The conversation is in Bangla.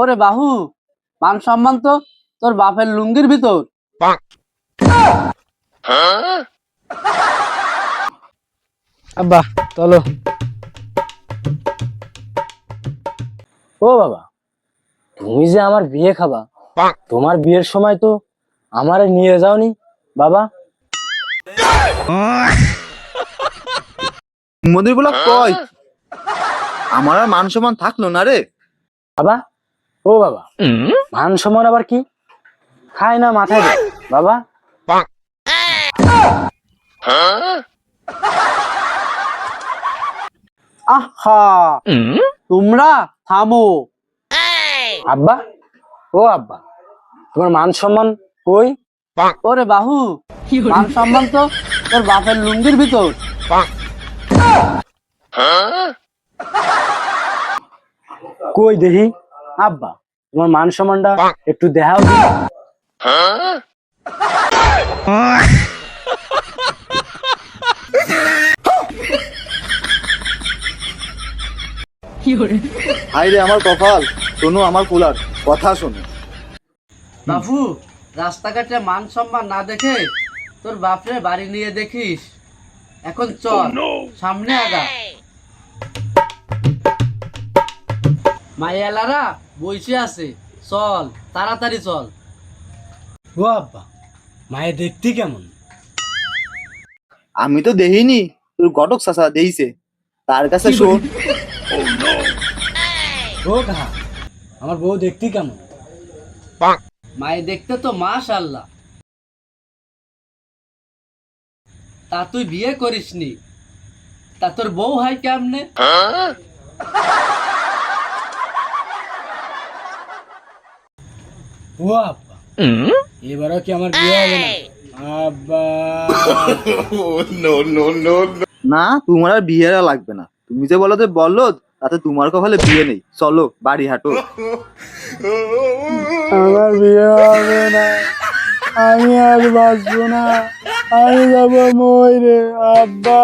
ওরে বাহু, মান সম্মান তো তোর বাপের লুঙ্গির ভিতর। আব্বা চলো। ও বাবা, তুমি যে আমার বিয়ে খাবা, তোমার বিয়ের সময় তো আমারে নিয়ে যাওনি বাবা। মন্দির গুলা কয় আমার আর মান সম্মান থাকলো না রে। বাবা, ও বাবা, মান সম্মান আবার কি? খায় না মাথায় দেয় বাবা। আহা, তোমরা থামো। আব্বা, ও আব্বা, তোমার মান সম্মান কই? ওরে বাহু, মান সম্মান তো তোর বাপের লুঙ্গির ভিতর। কই দেখি আব্বা, তোমার মান সম্মানটা একটু দেখাও দি। হাই রে আমার কপাল, শোনো আমার কুলার কথা শোনো। বাবু, রাস্তাঘাটে মান সম্মান না দেখে তোর বাপরে বাড়ি নিয়ে দেখিস। এখন চল, সামনে আগা। মাইয়ালারা বসে আছে, চল তাড়াতাড়ি চল। ও আব্বা, মায়ে দেখতে কেমন? আমি তো দেখিনি, তোর ঘটক চাচা দেইছে, তার কাছে শোন। ও কাহা, আমার বউ দেখতে কেমন? মায়ে দেখতে তো মাশাআল্লাহ। তা তুই বিয়ে করিসনি, তা তোর বউ হয় কেমনে? ও আব্বা, এবারও কি আমার বিয়ে হবে না আব্বা? না, তোমার আর বিয়ে আর লাগবে না। তুমি যে বলো যে বলদ, তাতে তোমার কপালে বিয়ে নেই। চলো বাড়ি হাঁটো। আমার বিয়ে হবে না, আমি আর বাঁচবো না, আমি যাবো মরে আব্বা।